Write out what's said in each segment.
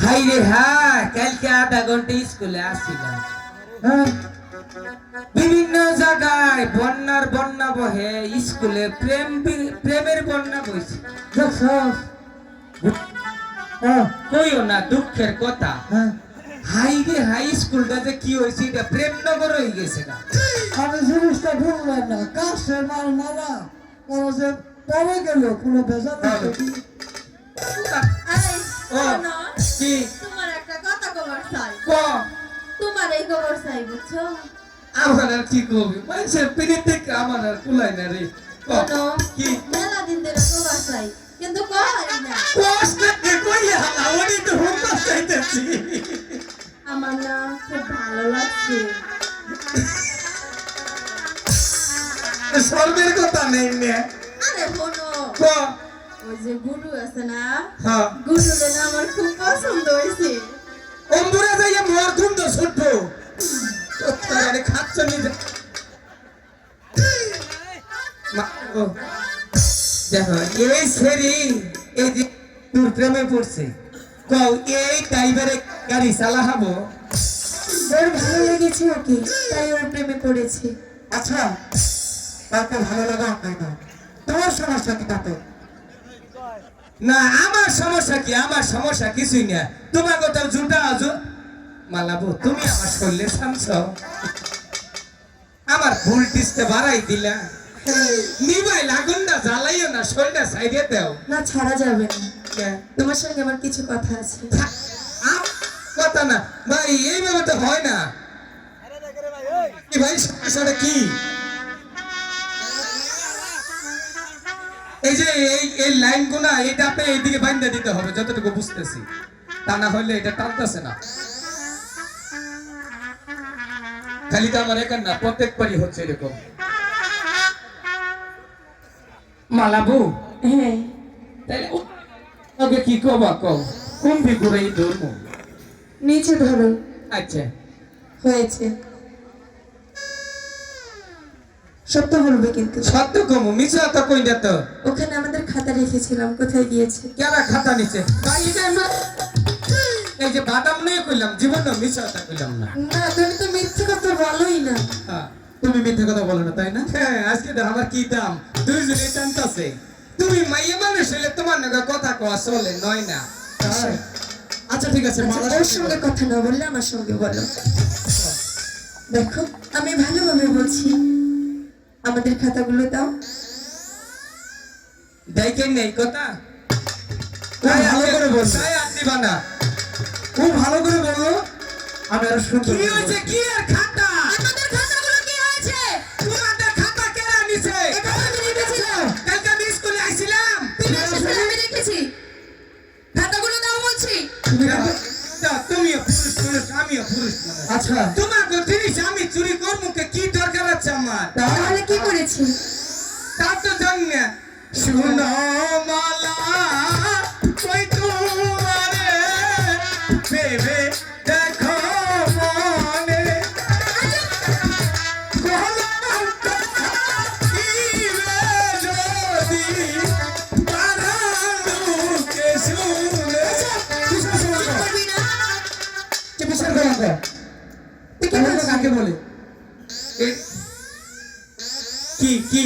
High রে হ্যাঁ কালকে আধা ঘন্টা স্কুলে আসছিলাম হ্যাঁ বিভিন্ন জায়গায় বন্যা বহে স্কুলে প্রেমের বন্যা বইছে কইও না দুঃখের কথা হাই রে হাই স্কুলটা যে কি হয়েছে এটা প্রেমনগর হয়ে গেছে না আমি জিনিসটা বুঝলাম না কাছে মাল মারা ওরা যে পরে গেল কোনো ভেজাল এই, শোনো, কি তোমার একটা কথা খবর চাই। ক তোমার এই খবর চাই, বুঝছো? আমার আর কি কবি মানুষের পিড়িত থেকে আমার আর কুলাই না রে শোনো, কি মেলা দিন ধরে খবর চাই, কিন্তু কই না। কষ্ট কইয়া ওনি তো হুমা চাইতেছি আমার না খুব ভালো লাগছে। সর্বের কথা নেই নে আরে শোনো, ক ওই যে গুরু আছে না, হ্যাঁ গুরুরে না আমার খুব পছন্দ হয়েছে। অম্বুরা যাইয়া মোর খুন তো ছোট তোরে খাচ্ছ নি দেখো এই সেরি এই যে তোর প্রেমে পড়ছে কও এই ড্রাইভারে গাড়ি চালাহাবো ওর ভালো লেগেছে ওকে, তাই ওর প্রেমে পড়েছে। আচ্ছা তাকে ভালো লাগা হয় না তোমার সমস্যা কি তাতে না আমার সমস্যা কিছুই না তোমার কথা জুটা মালাবো তুমি আমার শরীরে শামছ আমার ভোল্টেজটা বাড়াই দিলা নিবাই লাগুন না জ্বালাইও না শরীরটা সাইডে দাও না ছাড়া যাবে না, কে? তোমার সঙ্গে আমার কিছু কথা আছে। কথা না ভাই এইভাবে তো হয় না কি ভাই সমস্যাটা কি এই যে এই লাইন গুলা এটা আপনি এইদিকে বাইন্দা দিতে হবে যতটুকু বুঝতেছি তা না হলে এটা টানতেছে না খালি তো আমার এখান না প্রত্যেকবারই হচ্ছে এরকম মালাবু হ্যাঁ, তাইলে ওকে কি কবা কও কোন বিগুড়ে এই ধর্ম নিচে ধরো। আচ্ছা হয়েছে, সত্য বলবে কিন্তু। সত্য কম মিছা তো কই দে তো ওখানে আমাদের খাতা রেখেছিলাম, কোথায় গিয়েছে? কেরা খাতা নিচে ভাই এটা এই যে বাদাম নিয়ে কইলাম জীবনে মিছা কথা কইলাম না না, তুমি তো মিথ্যে কথা বলোই না। হ্যাঁ তুমি মিথ্যে কথা বলো না তাই না হ্যাঁ আজকে তো আমার কি দাম দুইজনে টানতাছে তুমি মাইয়া মানুষ হইলে তোমার নাকি কথা কওয়া চলে নয় না আচ্ছা ঠিক আছে আচ্ছা, মালা ওর সঙ্গে কথা না বললে আমার সঙ্গে বলো। দেখো আমি ভালোভাবে বলছি, আমাদের খাতাগুলো দাও। দেখেন নেই কথা ভালো করে বলছো। তাই আর দিবা না খুব ভালো করে বলো আমি আরো সুন্দর কি হয়েছে কি আর খাতা আমাদের খাতাগুলো কি হয়েছে? তোমাদের খাতা কেরা নিছে এটা আমি রেখেছিলাম। কালকে আমি স্কুলে আইছিলাম তুমি এসেছিলে, আমি রেখেছি। খাতাগুলো দাও বলছি। তুমিও পুরুষ আমিও পুরুষ আচ্ছা তোমার জিনিস আমি চুরি করবো কি দরকার আছে আমার তাহলে কি করেছি? তা তো জানি না শুনো মালা কই তোমারে ভেবে দেখো মনে কলম দিবে যদি পারালুকে শুনে করবি না? কি বিচার করেন তো তুই কি তাহলে বলছিস? কাকে বলে কি কি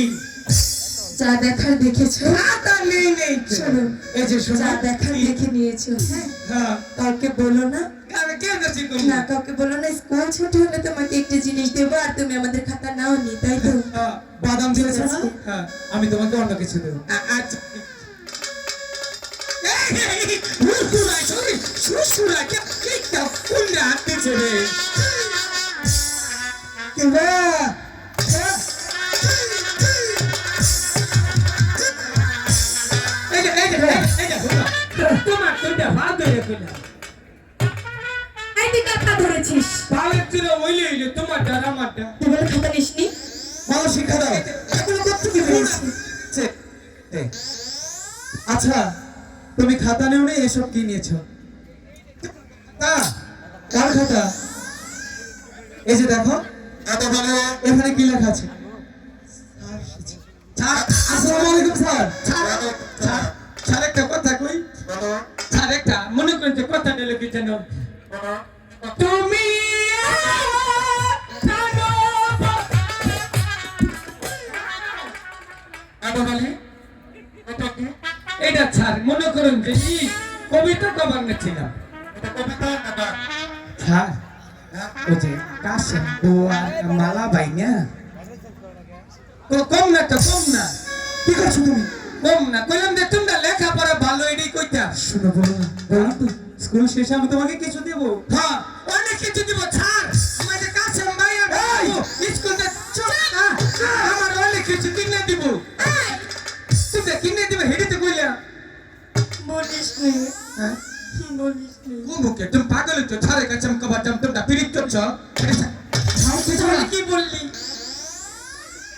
যা দেখার দেখেছো, খাতা নেই শোনো, এই যে শোনো যা দেখার দেখে নিয়েছো। হ্যাঁ, হ্যাঁ কাউকে বলো না। আমি কেন যাচ্ছি না, কাউকে বলো না। স্কুল ছুটি হলে তোমাকে একটা জিনিস দেবো, আর তুমি আমাদের খাতা নাও নি, তাই তো? বাদাম দিয়েছো না হ্যাঁ আমি তোমাকে অন্য কিছু দেবো আচ্ছা শ্বশুরা কে কোন হাঁটতেছে রে কিবা তোমার তোটা ভাত ধরে ফেলা এই তুই কার খাতা ধরেছিস? পালের ছিল ওইলে ওইলে তোমার ডানা মারটা তুই বলে খাতা নিসনি? ভালো শিক্ষা দাও এগুলো করতে কি হয়েছে আচ্ছা তুমি খাতা নেও না এসব কি নিয়েছো কার খাতা এই যে দেখো এখানে কি লেখা আছে আচ্ছা স্যার একটা কথা কই স্যার একটা মনে করেন যে কথা নিলে কি যেন তুমি এটা স্যার মনে করেন যে ই কবিতা কবার নেছিলাম স্যার ওই যে কাশেম আর মালা ভাই না কম না তো কম না কি করছো তুমি কম না কইলাম যে তোমরা লেখাপড়া ভালো এটাই কইতা শুনো বলো বলো তো স্কুল শেষে আমি তোমাকে কিছু দেবো হ্যাঁ অনেক কিছু দিব স্যার আমাদের কাশেম ভাই আর স্কুলে আমার অনেক কিছু কিনে দিব তোমরা কিনে দিবে হেডিতে কইলা বলিস নে হ্যাঁ বলিস নে মুখে তুমি পাগল হচ্ছ ছাড়ে কাছে আমি কবার জাম তোমরা পিরিত করছ কি বললি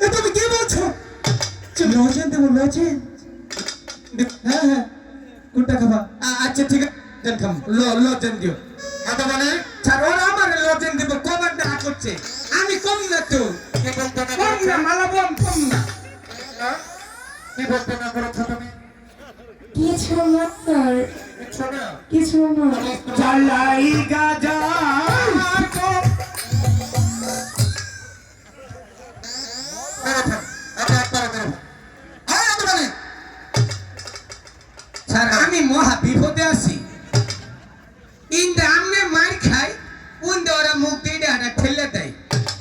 এ তুমি কি বলছো লজেন দেবো লজেন হ্যাঁ হ্যাঁ কোনটা খাবা আচ্ছা ঠিক আছে দেন খাম লজেন দিও কথা বলে স্যার ওরা আমার লজেন দিব কবার না করছে আমি কম না তো কি বলতে না কম না মালাবম কম না কি বলতে না করেছো তুমি কিছু না স্যার কিচ্ছু না কিছু না চালাই গাজা স্যার আমি মহা বিপদে আছি ইন্দে আমনে মার খাই উন্দে ওরা মুখ দিয়ে হাঁটা ঠেলে দেয়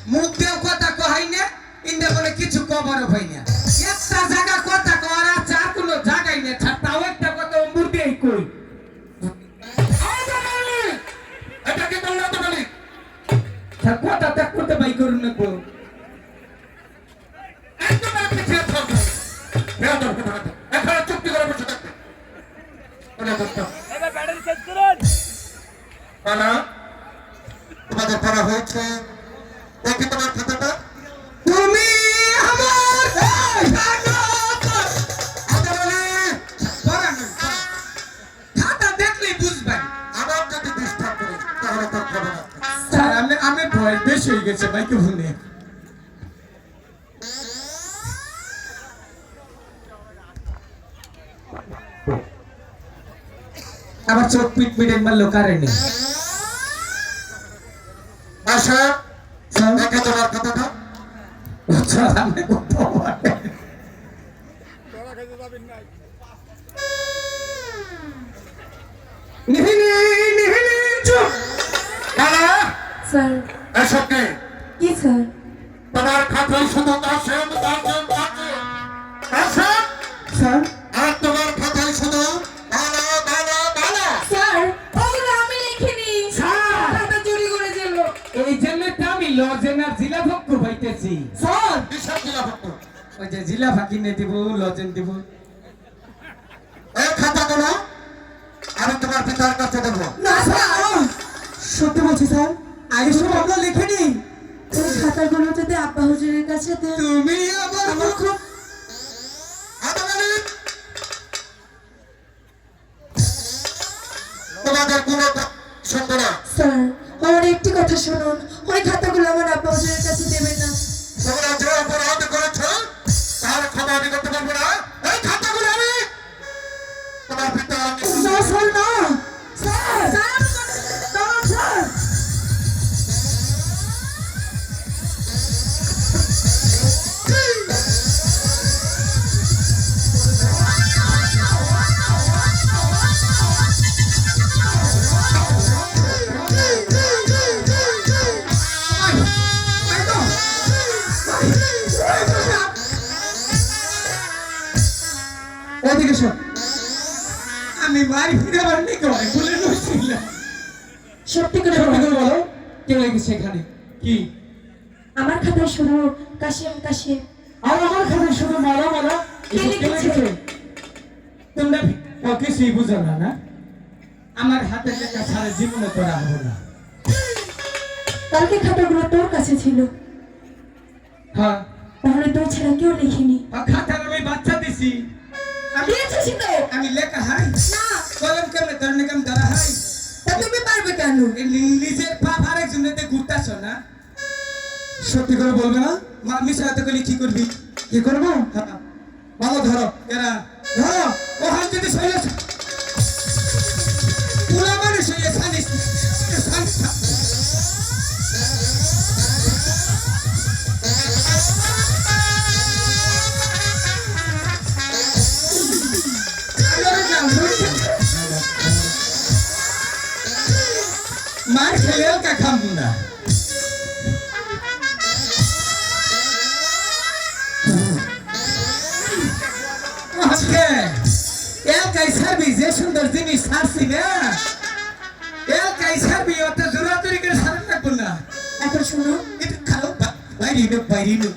মুখ দিয়েও কথা কহাই না ইন্দে বলে কিছু কবারও হয় না একটা জায়গা কথা কওয়ার আছে আর কোনো জায়গায় নেই স্যার তাও একটা কথা মুখ দিয়েই কই এটা কি বললো তো বলি স্যার কথা ত্যাগ করতে বাই করুন না গো একদম আপনি খেয়ে থাকবে এখানে চুক্তি করে বসে থাকবে তোমাদের পড়া হয়েছে দেখি তোমার খাতাটা তুমি আমার খাতা দেখলেই বুঝবেন আবার যদি ডিস্টার্ব করি তাহলে তোর খবর আছে স্যার আমি ভয় বেশি হয়ে গেছে বাইকে ফোনে আবার চোখ পিট পিটে মারলো কারেন্ট আশা স্যার দেখে তোমার খাতাটা স্যার আমি কত ভয়। নিহিনি নিহিনি চুপ বালা স্যার এসব কি কি স্যার তোমার খাতায় শুধু কাশেম কাশেম স্যার আর তোমার খাতায় শুধু বালা বালা বালা স্যার ওগুলো আমি লিখিনি স্যার খাতা চুরি করে দিল এই জন্য তো আমি লজেনার জিলা ভক্ত হইতেছি স্যার বিশাল জেলা ভক্ত ওই যে জিলা ফাঁকি নে দিব লজেন দিব এই খাতাগুলো আমি তোমার পিতার কাছে দেবো না স্যার সত্যি বলছি স্যার আগে সব আমরা লিখিনি এই খাতাগুলো যদি আব্বা হুজুরের কাছে দেন তুমি আমার আমার খুব তোমাদের কোনো শুনবো না স্যার আমার একটি কথা শুনুন ওই খাতাগুলো আমার আব্বা হুজুরের কাছে দেবেন না তোমরা যে অপরাধ করেছ তার ক্ষমা আমি করতে পারবো না এই খাতাগুলো আমি তোমার পিতা না স্যার না স্যার না স্যার ওদিকে শোন আমি বাড়ি ফিরে আবার নেই করে বলে নছিলাম সত্যি করে সত্যি বলো। করে বলো কে লেগেছে এখানে কি আমার খাতায় শুধু কাশিম কাশিম আর আমার খাতে শুধু মারা মারা কে লিখেছে? তোমরা কিছুই বুঝো না না আমার হাতে লেখা সারা জীবনে করা হবো না কালকে খাতাগুলো তোর কাছে ছিল হ্যাঁ তাহলে তোর ছাড়া কেউ লিখিনি আর খাতার আমি বাচ্চা দিছি আমি দিয়েছিস তো আমি লেখা হাই না কলম কেমনে ধরনে কেমন ধরা হাই তা তুমি পারবে কেন নিজের পাপ আরেকজনেতে ঘুরতাছ না সত্যি করে বলবে না মা মিশা হাতে করলে কি করবি কি করবো হ্যাঁ ভালো ধরো এরা ধরো ওখান যদি শৈলে পুরা মানুষ হইলে সানিস মার খেলেও কা খাবো না আজকে এলকাই সার্বি যে সুন্দর জিনিস ছাড়ছি না এলকাই সার্বি অত জোরাজোরি করে সারা লাগবো না এখন শুনো, একটু খাও বাইরে লোক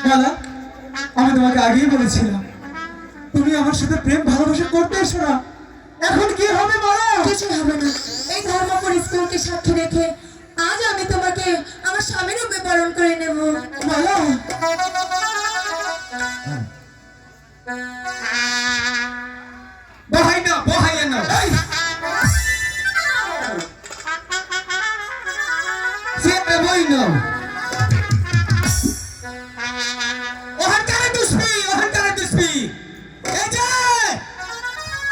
মালা আমি তোমাকে আগেই বলেছিলাম তুমি আমার সাথে প্রেম ভালোবাসা করতে এসো না এখন কি হবে মালা কিছু হবে না। এই ধর্মপুর স্কুলকে সাক্ষী রেখে আজ আমি তোমাকে আমার স্বামীর রূপে বরণ করে নেব। মালা বহাই না এই সে বই না ওখানকার দুষ্পি এই যে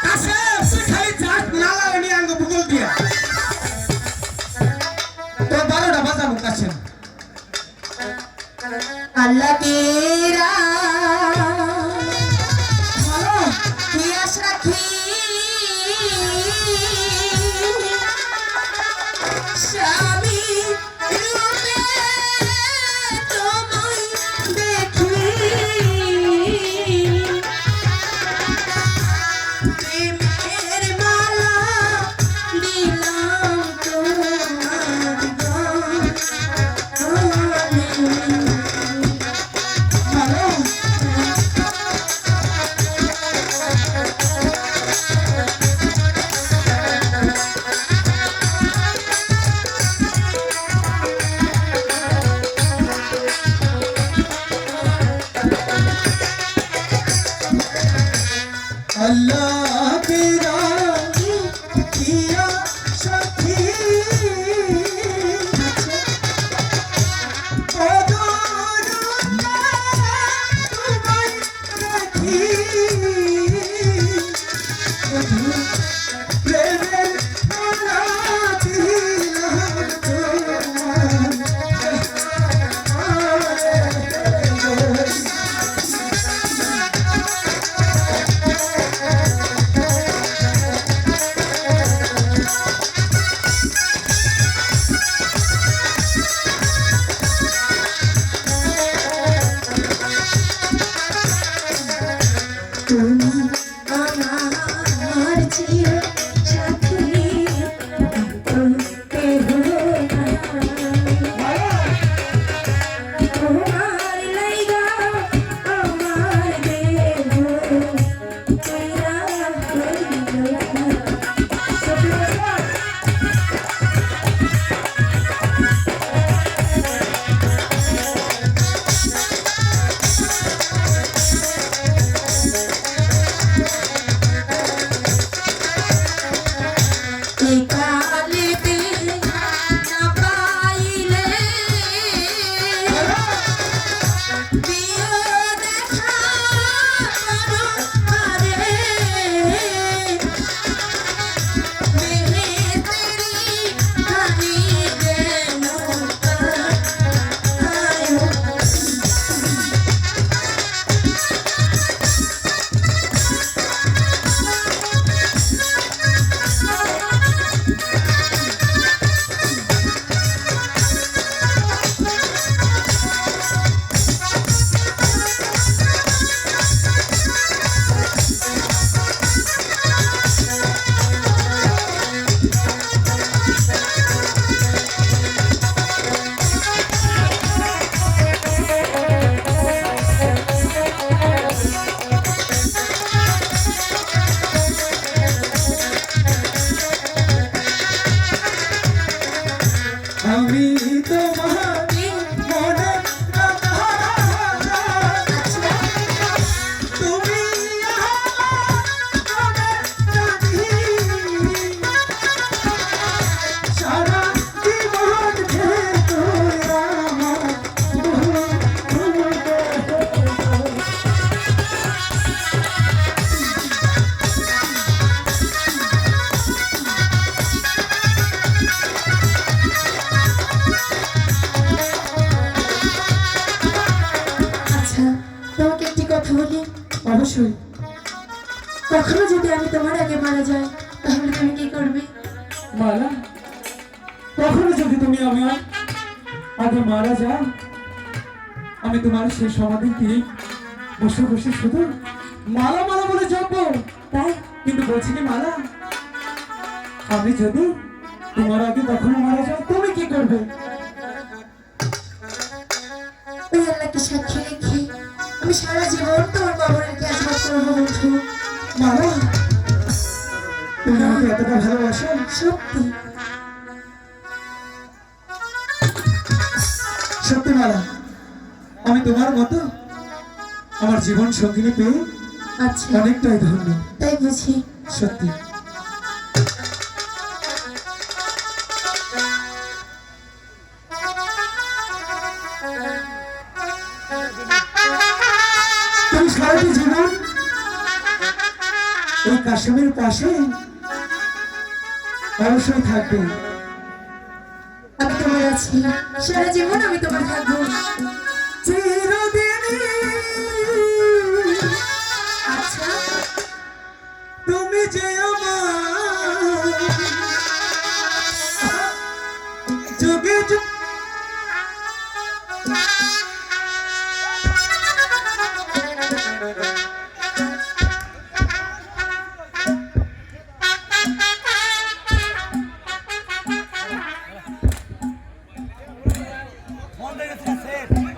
কাছে তুই খালি চাট নালা নিয়ে আঙ্গ ভূগোল দিয়া তো 12টা বাজাবো কাছে আল্লাহ তেরা পিয়াস রাখি স্বামী রূপে তোমায় দেখি প্রেমের মালা দিলাম তোমার अल्लाह तेरा किया सखी আমার চির সাথী কেহ তোমার লাইগা আমার দেহ তেরা কালেতে না পাইলে দিও দেখা করো আরে মেহে তেরি হানি যেন আয়ো আমি তোমার মনে তুমি সারা অবশ্যই। কখনো যদি আমি তোমার আগে মারা যাই তাহলে তুমি কি করবে? মালা, কখনো যদি তুমি আমার আগে মারা যাও, আমি তোমার সেই সমাধিতে বসে বসে শুধু মালা মালা বলে জপবো। তাই কিন্তু বলছি কি মালা, আমি যদি তোমার আগে কখনো মারা যাও, তুমি কি করবে? ওই আল্লাহকে সাক্ষী রেখে আমি সারা জীবন তোমার কবরের খেয়াল করবো বন্ধু। মালা, তুমি আমাকে এতটা ভালোবাসো? সত্যি সত্যি মালা, আমি তোমার মতো আমার জীবন সঙ্গিনী পেয়ে আচ্ছা অনেকটাই ধন্য। তাই বুঝি। সত্যি। তুমি সারাটি জীবন এই কাশ্মীর পাশে অবশ্যই থাকবে। আমি তোমার আছি, সারা জীবন আমি তোমার থাকবো। চিরদিন আচ্ছা তুমি যে আমার যুগে যুগে